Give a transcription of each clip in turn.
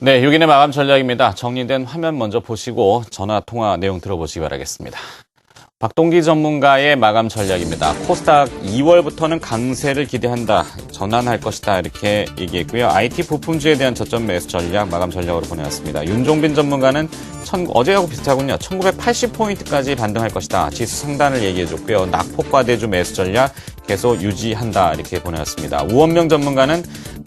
네, 6인의 마감 전략입니다. 정리된 화면 먼저 보시고 전화 통화 내용 들어보시기 바라겠습니다. 박동기 전문가의 마감 전략입니다. 코스닥 2월부터는 강세를 기대한다. 전환할 것이다. 이렇게 얘기했고요. IT 부품주에 대한 저점 매수 전략, 마감 전략으로 보내왔습니다. 윤종빈 전문가는 어제하고 비슷하군요. 1980포인트까지 반등할 것이다. 지수 상단을 얘기해줬고요. 낙폭과대주 매수 전략 계속 유지한다. 이렇게 보내왔습니다. 우원명 전문가는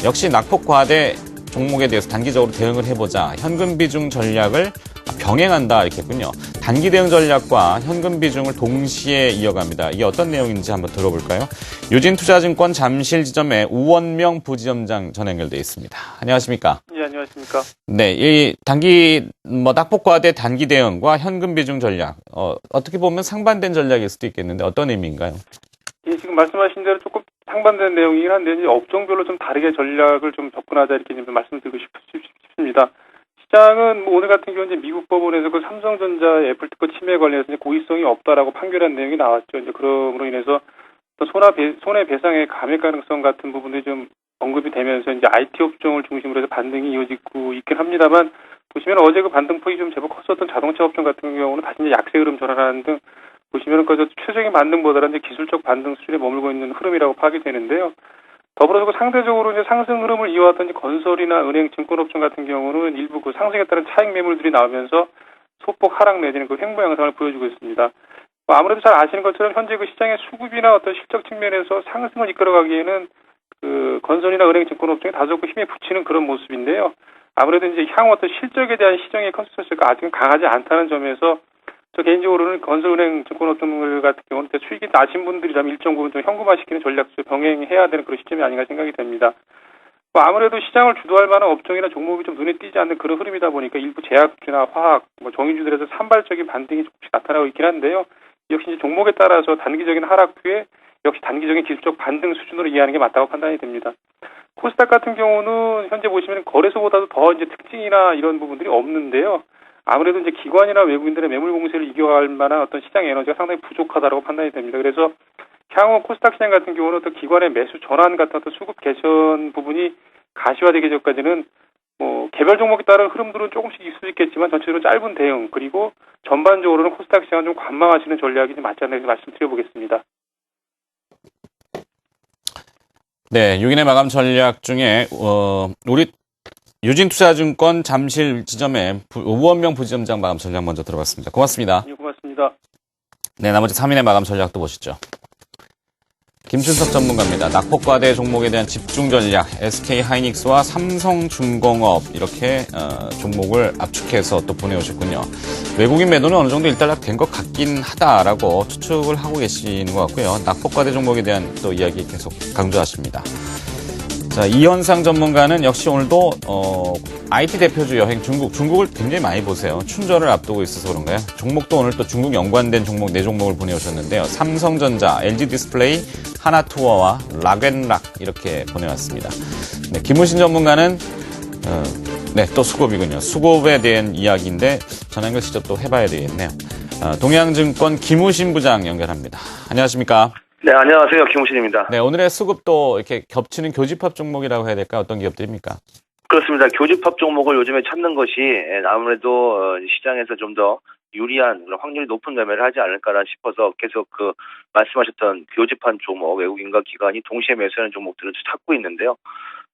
역시 낙폭과대 종목에 대해서 단기적으로 대응을 해보자. 현금 비중 전략을 병행한다 이렇게 했군요. 단기 대응 전략과 현금 비중을 동시에 이어갑니다. 이게 어떤 내용인지 한번 들어볼까요? 유진투자증권 잠실 지점에 우원명 부지점장 전화 연결돼 있습니다. 안녕하십니까? 예, 안녕하십니까? 네, 이 낙폭과대 단기 대응과 현금 비중 전략 어떻게 보면 상반된 전략일 수도 있겠는데 어떤 의미인가요? 예, 지금 말씀하신 대로 조금 상반된 내용이긴 한데 이제 업종별로 좀 다르게 전략을 좀 접근하자 이렇게 좀 말씀드리고 싶습니다. 시장은 오늘 같은 경우 이제 미국 법원에서 그 삼성전자 애플 특허 침해 관련해서 이제 고의성이 없다라고 판결한 내용이 나왔죠. 이제 그럼으로 인해서 손해배상의 감액 가능성 같은 부분들이 좀 언급이 되면서 이제 IT 업종을 중심으로 해서 반등이 이어지고 있긴 합니다만 보시면 어제 그 반등폭이 좀 제법 컸었던 자동차 업종 같은 경우는 다시 이제 약세 흐름 전환하는 등 보시면은 최적의 반등보다는 이제 기술적 반등 수준에 머물고 있는 흐름이라고 파악이 되는데요. 더불어서 상대적으로 이제 상승 흐름을 이어왔던 건설이나 은행, 증권업종 같은 경우는 일부 그 상승에 따른 차익 매물들이 나오면서 소폭 하락 내지는 그 횡보 양상을 보여주고 있습니다. 아무래도 잘 아시는 것처럼 현재 그 시장의 수급이나 어떤 실적 측면에서 상승을 이끌어가기에는 그 건설이나 은행, 증권업종이 다소 그 힘에 붙이는 그런 모습인데요. 아무래도 이제 향후 어떤 실적에 대한 시장의 컨센서스가 아직은 강하지 않다는 점에서 저 개인적으로는 건설은행 증권업종들 같은 경우는 수익이 나신 분들이라면 일정 부분 좀 현금화시키는 전략을 병행해야 되는 그런 시점이 아닌가 생각이 됩니다. 아무래도 시장을 주도할 만한 업종이나 종목이 좀 눈에 띄지 않는 그런 흐름이다 보니까 일부 제약주나 화학, 정유주들에서 산발적인 반등이 조금씩 나타나고 있긴 한데요. 역시 이제 종목에 따라서 단기적인 하락 후에 역시 단기적인 기술적 반등 수준으로 이해하는 게 맞다고 판단이 됩니다. 코스닥 같은 경우는 현재 보시면 거래소보다도 더 이제 특징이나 이런 부분들이 없는데요. 아무래도 이제 기관이나 외국인들의 매물 공세를 이겨갈 만한 어떤 시장 에너지가 상당히 부족하다고 판단이 됩니다. 그래서 향후 코스닥 시장 같은 경우는 또 기관의 매수 전환 같은 어떤 수급 개선 부분이 가시화되기 전까지는 개별 종목에 따른 흐름들은 조금씩 있을 수 있겠지만 전체적으로 짧은 대응 그리고 전반적으로는 코스닥 시장을 좀 관망하시는 전략이 좀 맞지 않나 해서 말씀드려보겠습니다. 네, 6인의 마감 전략 중에 우리 유진투자증권 잠실 지점에 우원명 부지점장 마감 전략 먼저 들어봤습니다. 고맙습니다. 네, 고맙습니다. 네, 나머지 3인의 마감 전략도 보시죠. 김춘석 전문가입니다. 낙폭과대 종목에 대한 집중 전략, SK하이닉스와 삼성중공업 이렇게 종목을 압축해서 또 보내오셨군요. 외국인 매도는 어느 정도 일단락 된 것 같긴 하다라고 추측을 하고 계시는 것 같고요. 낙폭과대 종목에 대한 또 이야기 계속 강조하십니다. 자, 이현상 전문가는 역시 오늘도 IT 대표주 여행 중국을 굉장히 많이 보세요. 춘절을 앞두고 있어서 그런가요? 종목도 오늘 또 중국 연관된 종목 4종목을 보내오셨는데요. 삼성전자, LG디스플레이, 하나투어와 락앤락 이렇게 보내왔습니다. 네, 김우신 전문가는 또 수급이군요. 수급에 대한 이야기인데 전화 연결 직접 또 해봐야 되겠네요. 동양증권 김우신 부장 연결합니다. 안녕하십니까? 네, 안녕하세요. 김우신입니다. 네, 오늘의 수급도 이렇게 겹치는 교집합 종목이라고 해야 될까? 어떤 기업들입니까? 그렇습니다. 교집합 종목을 요즘에 찾는 것이 아무래도 시장에서 좀 더 유리한 확률이 높은 매매를 하지 않을까라 싶어서 계속 말씀하셨던 교집합 종목, 외국인과 기관이 동시에 매수하는 종목들을 찾고 있는데요.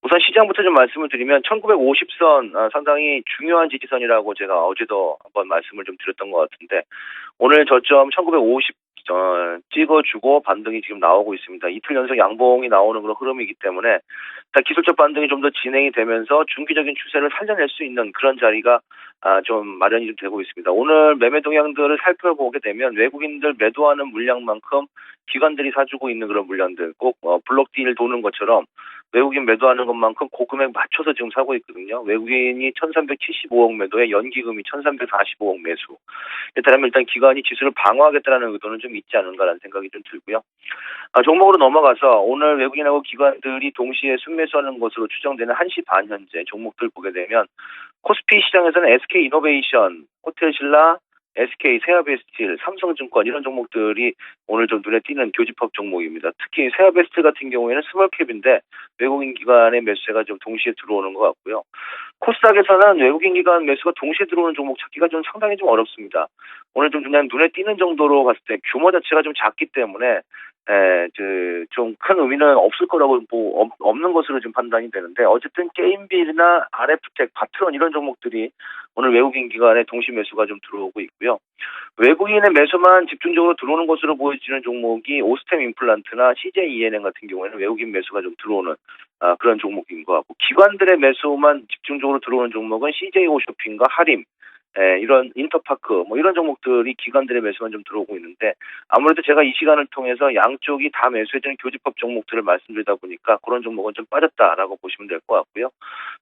우선 시장부터 좀 말씀을 드리면 1950선 상당히 중요한 지지선이라고 제가 어제도 한번 말씀을 좀 드렸던 것 같은데 오늘 저점 1950 찍어주고 반등이 지금 나오고 있습니다. 이틀 연속 양봉이 나오는 그런 흐름이기 때문에 기술적 반등이 좀 더 진행이 되면서 중기적인 추세를 살려낼 수 있는 그런 자리가 좀 마련이 좀 되고 있습니다. 오늘 매매 동향들을 살펴보게 되면 외국인들 매도하는 물량만큼 기관들이 사주고 있는 그런 물량들 꼭 블록딜 도는 것처럼 외국인 매도하는 것만큼 고금액 맞춰서 지금 사고 있거든요. 외국인이 1375억 매도에 연기금이 1345억 매수. 그렇다면 일단 기관이 지수를 방어하겠다는 의도는 좀 있지 않은가라는 생각이 좀 들고요. 종목으로 넘어가서 오늘 외국인하고 기관들이 동시에 순매수하는 것으로 추정되는 1시 반 현재 종목들 보게 되면 코스피 시장에서는 SK이노베이션, 호텔신라, SK, 세아베스틸, 삼성증권 이런 종목들이 오늘 좀 눈에 띄는 교집합 종목입니다. 특히 세아베스틸 같은 경우에는 스몰캡인데 외국인 기관의 매수세가 좀 동시에 들어오는 것 같고요. 코스닥에서는 외국인 기관 매수가 동시에 들어오는 종목 찾기가 좀 상당히 좀 어렵습니다. 오늘 좀 그냥 눈에 띄는 정도로 봤을 때 규모 자체가 좀 작기 때문에 좀 큰 의미는 없을 거라고 없는 것으로 좀 판단이 되는데 어쨌든 게임빌이나 RF텍, 파트론 이런 종목들이 오늘 외국인 기관의 동시 매수가 좀 들어오고 있고요. 외국인의 매수만 집중적으로 들어오는 것으로 보여지는 종목이 오스템 임플란트나 CJ ENM 같은 경우에는 외국인 매수가 좀 들어오는 그런 종목인 것 같고 기관들의 매수만 집중적으로 들어오는 종목은 CJ 홈쇼핑과 하림 이런 인터파크 이런 종목들이 기관들의 매수만 좀 들어오고 있는데 아무래도 제가 이 시간을 통해서 양쪽이 다 매수해주는 교집합 종목들을 말씀드리다 보니까 그런 종목은 좀 빠졌다라고 보시면 될 것 같고요.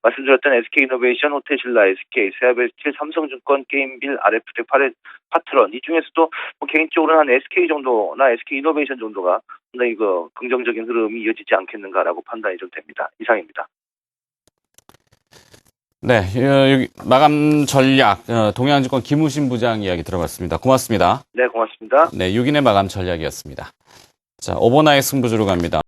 말씀드렸던 SK이노베이션, 호텔신라, SK, 세아베스틸, 삼성증권, 게임빌, RF텍, 파트런 이 중에서도 개인적으로는 한 SK 정도나 SK이노베이션 정도가 상당히 긍정적인 흐름이 이어지지 않겠는가라고 판단이 좀 됩니다. 이상입니다. 네, 여기 마감 전략 동양증권 김우신 부장 이야기 들어봤습니다. 고맙습니다. 네, 고맙습니다. 네, 6인의 마감 전략이었습니다. 자, 오버나잇 승부주로 갑니다.